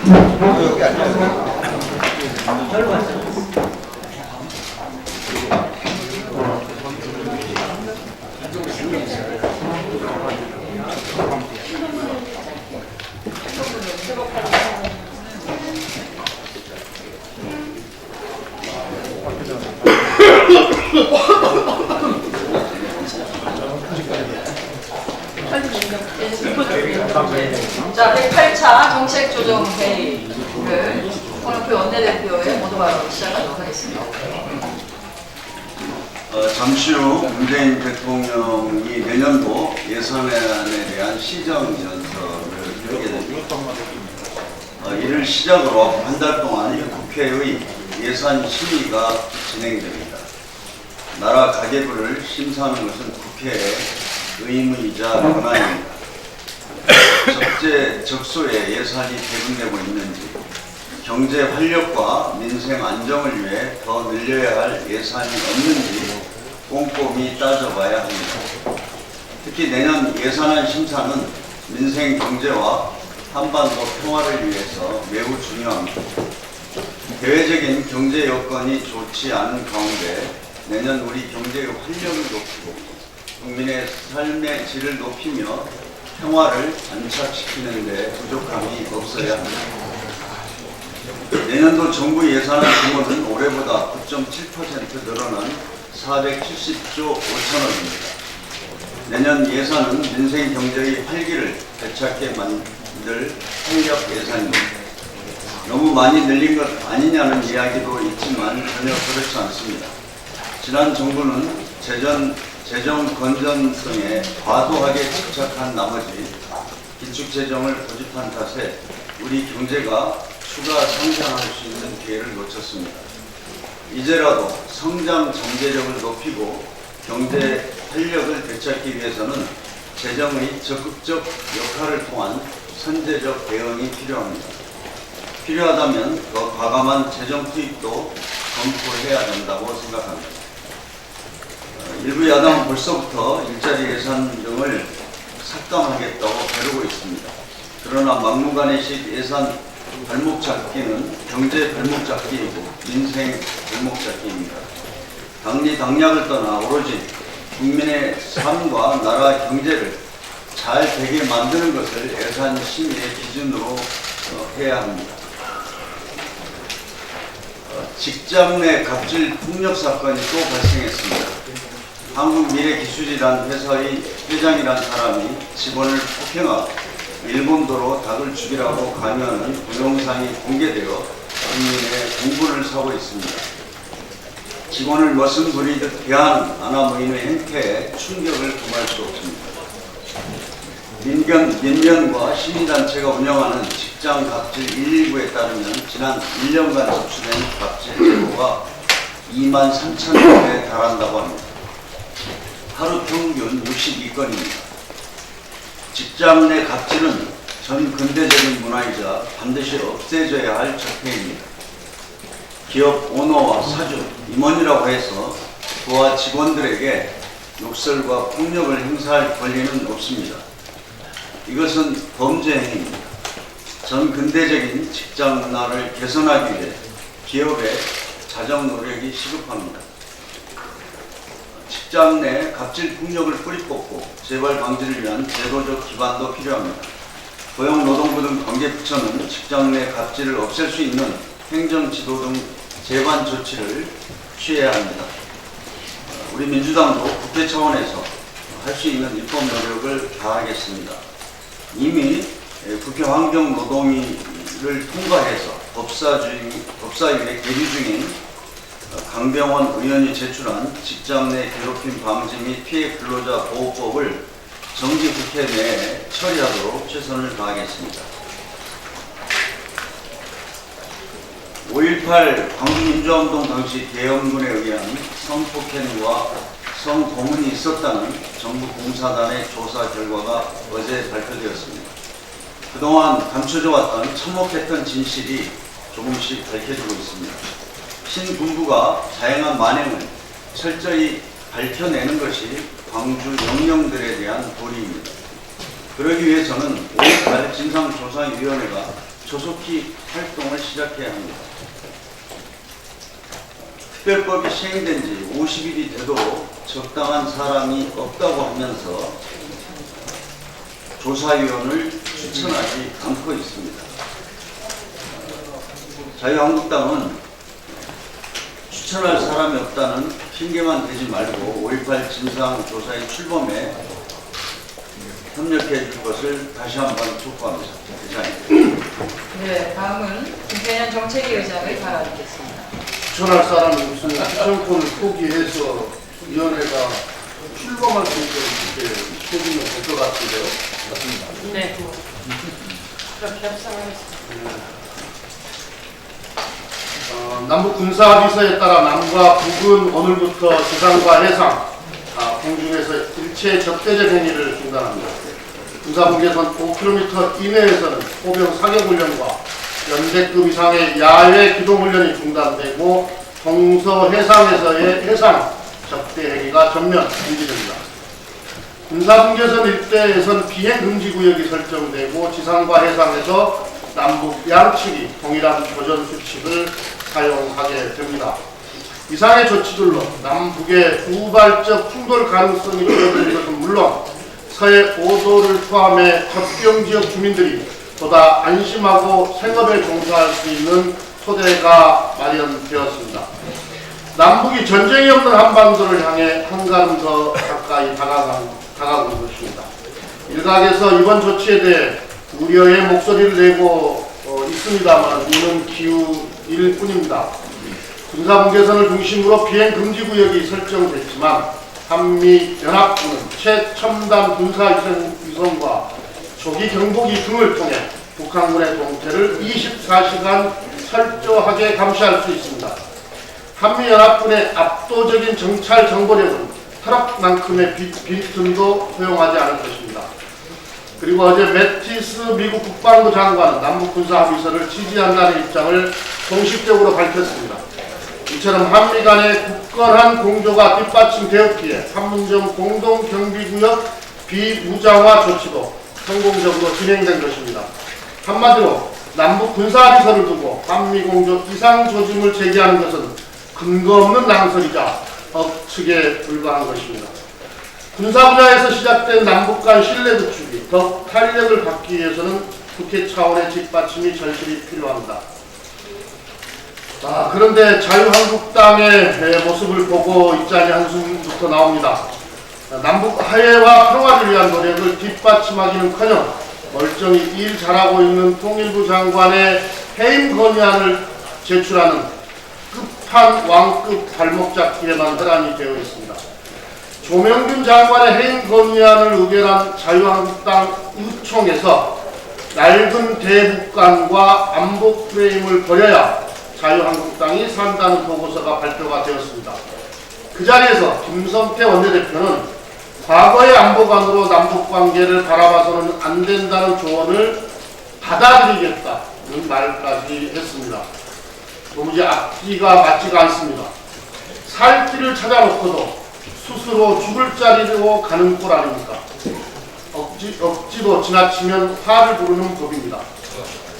여기 앉아요. 자, 108차 정책조정회의를 홍영표 원내대표의 모두 발언 시작하도록 하겠습니다. 잠시 후 문재인 대통령이 내년도 예산안에 대한 시정연설을 하게 됩니다. 이를 시작으로 한 달 동안 국회의 예산 심의가 진행됩니다. 나라 가계부를 심사하는 것은 국회의 의무이자 권한입니다. 적재적소에 예산이 배분되고 있는지, 경제 활력과 민생 안정을 위해 더 늘려야 할 예산이 없는지 꼼꼼히 따져봐야 합니다. 특히 내년 예산안 심사는 민생 경제와 한반도 평화를 위해서 매우 중요합니다. 대외적인 경제 여건이 좋지 않은 가운데 내년 우리 경제의 활력을 높이고 국민의 삶의 질을 높이며 평화를 안착시키는 데 부족함이 없어야 합니다. 내년도 정부 예산안 규모는 올해보다 9.7% 늘어난 470조 5천억입니다. 내년 예산은 민생 경제의 활기를 되찾게 만들 활력 예산입니다. 너무 많이 늘린 것 아니냐는 이야기도 있지만 전혀 그렇지 않습니다. 지난 정부는 재정 건전성에 과도하게 집착한 나머지 기축재정을 고집한 탓에 우리 경제가 추가 성장할 수 있는 기회를 놓쳤습니다. 이제라도 성장 잠재력을 높이고 경제 활력을 되찾기 위해서는 재정의 적극적 역할을 통한 선제적 대응이 필요합니다. 필요하다면 더 과감한 재정 투입도 검토해야 된다고 생각합니다. 일부 야당은 벌써부터 일자리 예산 등을 삭감하겠다고 벼르고 있습니다. 그러나 막무가내식 예산 발목 잡기는 경제 발목 잡기이고 민생 발목 잡기입니다. 당리당략을 떠나 오로지 국민의 삶과 나라 경제를 잘 되게 만드는 것을 예산 심의의 기준으로 해야 합니다. 직장 내 갑질 폭력 사건이 또 발생했습니다. 한국미래기술이란 회사의 회장이란 사람이 직원을 폭행하고 일본도로 닭을 죽이라고 강요하는 동영상이 공개되어 국민의 공분을 사고 있습니다. 직원을 머슴 부리듯 대하는 아나무인의 행태에 충격을 금할 수 없습니다. 민변과 시민단체가 운영하는 직장 갑질 119에 따르면 지난 1년간 접수된 갑질 제보가 2만 3천 건에 달한다고 합니다. 하루 평균 62건입니다. 직장 내 갑질은 전 근대적인 문화이자 반드시 없애져야 할 적폐입니다. 기업 오너와 사주, 임원이라고 해서 부하 직원들에게 욕설과 폭력을 행사할 권리는 없습니다. 이것은 범죄 행위입니다. 전 근대적인 직장 문화를 개선하기 위해 기업의 자정 노력이 시급합니다. 직장 내 갑질 폭력을 뿌리 뽑고 재발 방지를 위한 제도적 기반도 필요합니다. 고용노동부 등 관계부처는 직장 내 갑질을 없앨 수 있는 행정 지도 등 제반 조치를 취해야 합니다. 우리 민주당도 국회 차원에서 할 수 있는 입법 노력을 다하겠습니다. 이미 국회 환경노동위를 통과해서 법사위에 계류 중인 강병원 의원이 제출한 직장 내 괴롭힘 방지 및 피해 근로자 보호법을 정기 국회 내에 처리하도록 최선을 다하겠습니다. 5.18 광주민주화운동 당시 계엄군에 의한 성폭행과 성고문이 있었다는 정부 공사단의 조사 결과가 어제 발표되었습니다. 그동안 감춰져 왔던 참혹했던 진실이 조금씩 밝혀지고 있습니다. 신군부가 자행한 만행을 철저히 밝혀내는 것이 광주 영령들에 대한 도리입니다. 그러기 위해서는 5.18 진상조사위원회가 조속히 활동을 시작해야 합니다. 특별법이 시행된 지 50일이 돼도 적당한 사람이 없다고 하면서 조사위원을 추천하지 않고 있습니다. 자유한국당은 추천할 사람이 없다는 핑계만 대지 말고 5.18 진상조사의 출범에 협력해 줄 것을 다시 한번 촉구합니다. 이상입니다. 네, 다음은 김태년 정책위 의장을 발언하겠습니다. 추천할 사람이 무슨 추천권을 포기해서 위원회가 출범할 수 있도록 이렇게 포기면 될 것 같은데요. 맞습니다. 네, 그렇게 협상하겠습니다. 남북 군사합의서에 따라 남과 북은 오늘부터 지상과 해상, 공중에서 일체 적대적 행위를 중단합니다. 군사분계선 5km 이내에서는 포병 사격훈련과 연대급 이상의 야외 기동훈련이 중단되고 동서 해상에서의 해상 적대 행위가 전면 금지됩니다. 군사분계선 일대에선 비행금지구역이 설정되고 지상과 해상에서 남북 양측이 동일한 보전 수칙을 사용하게 됩니다. 이상의 조치들로 남북의 우발적 충돌 가능성이 줄어드는 것은 물론 서해 5도를 포함해 접경지역 주민들이 보다 안심하고 생업에 종사할 수 있는 토대가 마련되었습니다. 남북이 전쟁이 없는 한반도를 향해 한 걸음 더 가까이 다가가는 것입니다. 일각에서 이번 조치에 대해 우려의 목소리를 내고 있습니다만 이는 기우일 뿐입니다. 군사분계선을 중심으로 비행금지구역이 설정됐지만 한미연합군은 최첨단 군사위성과 조기 경보기 등을 통해 북한군의 동태를 24시간 철저하게 감시할 수 있습니다. 한미연합군의 압도적인 정찰 정보력은 트럭만큼의 빈틈도 허용하지 않을 것입니다. 그리고 어제 매티스 미국 국방부 장관은 남북 군사합의서를 지지한다는 입장을 공식적으로 밝혔습니다. 이처럼 한미 간의 굳건한 공조가 뒷받침되었기에 판문점 공동경비구역 비무장화 조치도 성공적으로 진행된 것입니다. 한마디로 남북 군사합의서를 두고 한미 공조 이상 조짐을 제기하는 것은 근거 없는 낭설이자 억측에 불과한 것입니다. 군사 분야에서 시작된 남북 간 신뢰 구축이 더 탄력을 갖기 위해서는 국회 차원의 뒷받침이 절실히 필요합니다. 그런데 자유한국당의 모습을 보고 있자니 한숨부터 나옵니다. 남북 화해와 평화를 위한 노력을 뒷받침하기는커녕 멀쩡히 일 잘하고 있는 통일부 장관의 해임 건의안을 제출하는 끝판 왕급 발목 잡기에만 혈안이 되어 있습니다. 조명균 장관의 해임 건의안을 의결한 자유한국당 의총에서 낡은 대북관과 안보 프레임을 버려야 자유한국당이 산다는 보고서가 발표가 되었습니다. 그 자리에서 김성태 원내대표는 과거의 안보관으로 남북관계를 바라봐서는 안 된다는 조언을 받아들이겠다는 말까지 했습니다. 도무지 앞뒤가 맞지가 않습니다. 살 길을 찾아놓고도 스스로 죽을 자리로 가는 꼴 아닙니까? 억지도 지나치면 화를 부르는 법입니다.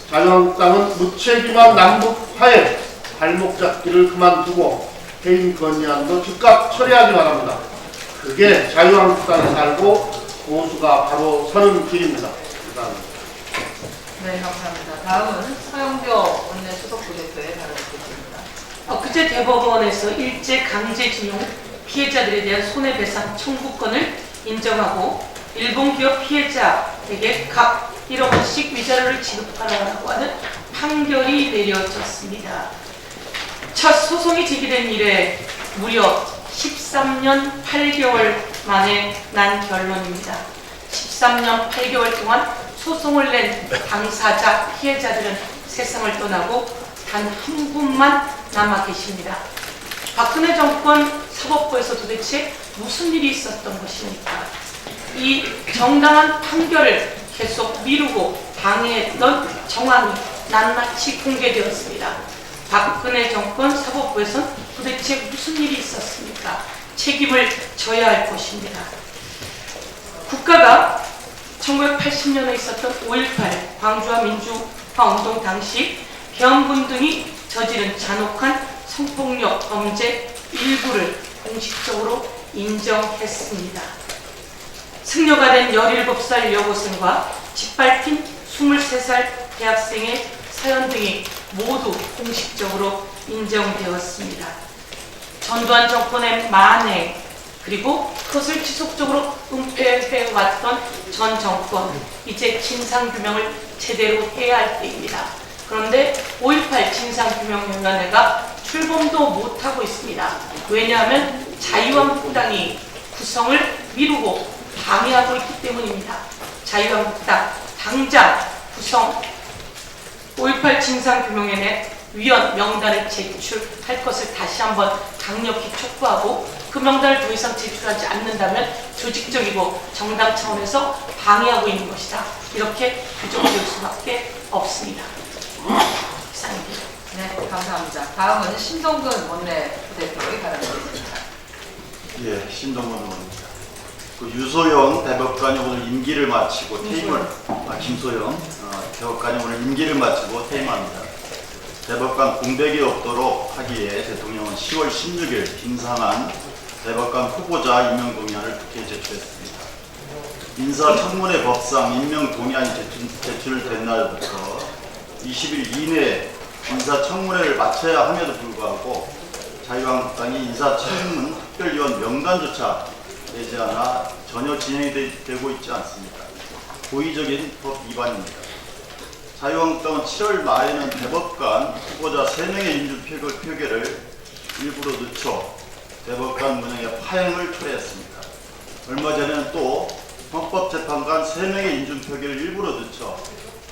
자유한국당은 무책임한 남북 화해 발목 잡기를 그만두고 해임 건의안도 즉각 처리하기 바랍니다. 그게 자유한국당에 살고 보수가 바로 서는 길입니다. 감사합니다. 네, 감사합니다. 다음은 서영교 원내 수석 부대표의 발언 듣겠습니다. 엊그제 대법원에서 일제 강제징용 피해자들에 대한 손해배상 청구권을 인정하고 일본 기업 피해자에게 각 1억 원씩 위자료를 지급하라고 하는 판결이 내려졌습니다. 첫 소송이 제기된 이래 무려 13년 8개월 만에 난 결론입니다. 13년 8개월 동안 소송을 낸 당사자 피해자들은 세상을 떠나고 단 한 분만 남아 계십니다. 박근혜 정권 사법부에서 도대체 무슨 일이 있었던 것입니까? 이 정당한 판결을 계속 미루고 방해했던 정황이 낱낱이 공개되었습니다. 박근혜 정권 사법부에서는 도대체 무슨 일이 있었습니까? 책임을 져야 할 것입니다. 국가가 1980년에 있었던 5.18 광주와 민주 운동 당시 계엄군 등이 저지른 잔혹한 성폭력 범죄 일부를 공식적으로 인정했습니다. 승려가 된 17살 여고생과 짓밟힌 23살 대학생의 사연 등이 모두 공식적으로 인정되었습니다. 전두환 정권의 만행, 그리고 그것을 지속적으로 은폐해왔던 전 정권, 이제 진상규명을 제대로 해야 할 때입니다. 그런데 5.18 진상규명위원회가 출범도 못하고 있습니다. 왜냐하면 자유한국당이 구성을 미루고 방해하고 있기 때문입니다. 자유한국당 당장 구성 5.18 진상규명위원회 위원 명단을 제출할 것을 다시 한번 강력히 촉구하고, 그 명단을 더 이상 제출하지 않는다면 조직적이고 정당 차원에서 방해하고 있는 것이다, 이렇게 규정될 수밖에 없습니다. 이상입니다. 네, 감사합니다. 다음은 신동근 원내부대표의 발언입니다. 예, 신동근 의원입니다. 그 유소영 대법관이 오늘 임기를 마치고 퇴임을, 김소영 대법관이 오늘 임기를 마치고 퇴임합니다. 대법관 공백이 없도록 하기에 대통령은 10월 16일 김상한 대법관 후보자 임명 동의안을 국회에 제출했습니다. 인사청문회 법상 임명 동의안이 제출된 날부터 20일 이내에 인사청문회를 마쳐야 함에도 불구하고 자유한국당이 인사청문 특별위원 명단조차 내지 않아 전혀 진행이 되고 있지 않습니다. 고의적인 법 위반입니다. 자유한국당은 7월 말에는 대법관 후보자 3명의 인준 표결을 일부러 늦춰 대법관 운영의 파행을 초래했습니다. 얼마 전에는 또 헌법재판관 3명의 인준 표결을 일부러 늦춰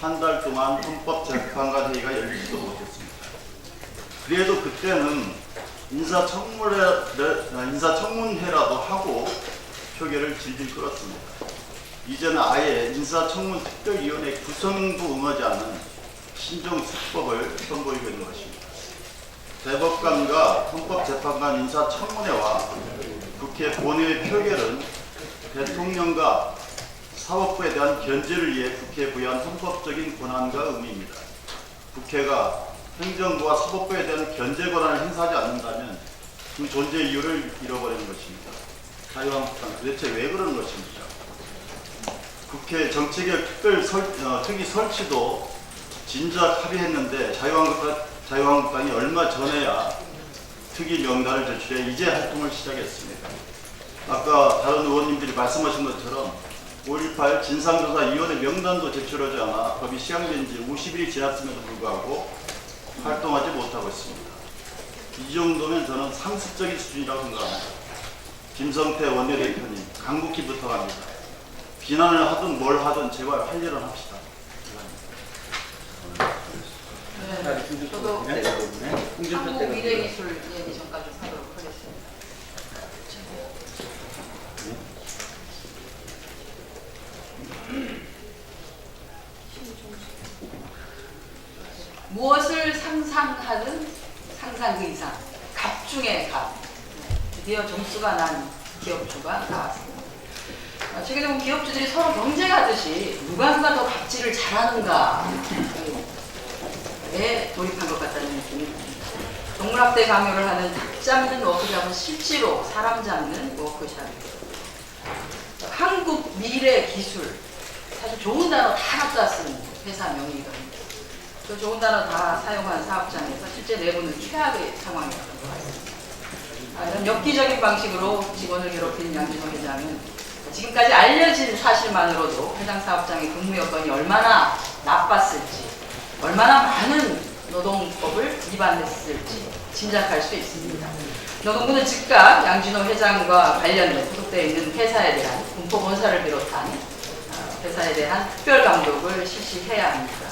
한 달 동안 헌법재판관 회의가 열리지도 못했습니다. 그래도 그때는 인사청문회라도 하고 표결을 질질 끌었습니다. 이제는 아예 인사청문 특별위원회 구성도 응하지 않는 신종수법을 선보이고 있는 것입니다. 대법관과 헌법재판관 인사청문회와 국회 본회의 표결은 대통령과 사법부에 대한 견제를 위해 국회에 부여한 헌법적인 권한과 의무입니다. 국회가 행정부와 사법부에 대한 견제 권한을 행사하지 않는다면 그 존재 이유를 잃어버리는 것입니다. 자유한국당 도대체 왜 그러는 것입니까? 국회 정치개혁 특위 설치도 진작 합의했는데 자유한국당이 얼마 전에야 특위 명단을 제출해 이제 활동을 시작했습니다. 아까 다른 의원님들이 말씀하신 것처럼 5.18 진상조사위원회 명단도 제출하지 않아 법이 시행된 지 50일이 지났음에도 불구하고 활동하지 못하고 있습니다. 이 정도면 저는 상습적인 수준이라고 생각합니다. 김성태 원내대표님, 강국히 부탁합니다. 비난을 하든 뭘 하든 제발 할 일은 합시다. 네, 저도 한국미래기술 얘기 전까지 하도록 하겠습니다. 무엇을 상상하든 상상 그 이상, 갑 중에 갑. 드디어 점수가 난 기업주가 나왔습니다. 최근에 보면 기업주들이 서로 경쟁하듯이 누가 더 갑질을 잘하는가에 돌입한 것 같다는 느낌이 듭니다. 동물학대 강요를 하는 닭 잡는 워크숍은 실제로 사람 잡는 워크숍입니다. 한국 미래 기술, 사실 좋은 단어 다 갖다 쓴 회사 명의거든요. 그 좋은 단어 다 사용한 사업장에서 실제 내부는 최악의 상황이었던 것 같습니다. 이런 엽기적인 방식으로 직원을 괴롭힌 양진호 회장은 지금까지 알려진 사실만으로도 해당 사업장의 근무 여건이 얼마나 나빴을지, 얼마나 많은 노동법을 위반했을지 짐작할 수 있습니다. 노동부는 즉각 양진호 회장과 관련된 소속되어 있는 회사에 대한 군포본사를 비롯한 회사에 대한 특별 감독을 실시해야 합니다.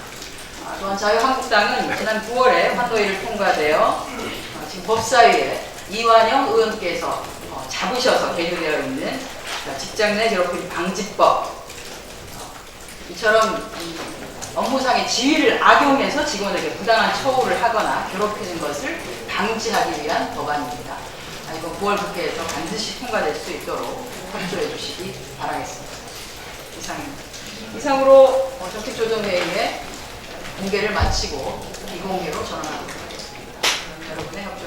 또한 자유한국당은 지난 9월에 환노위를 통과되어 지금 법사위에 이완영 의원께서 잡으셔서 계류되어 있는 직장 내 괴롭힘 방지법, 이처럼 업무상의 지위를 악용해서 직원에게 부당한 처우를 하거나 괴롭히는 것을 방지하기 위한 법안입니다. 이번 9월 국회에서 반드시 통과될 수 있도록 협조해 주시기 바라겠습니다. 이상입니다. 이상으로 정책조정회의에 공개를 마치고 비공개로 전환하도록 하겠습니다. 여러분의 협조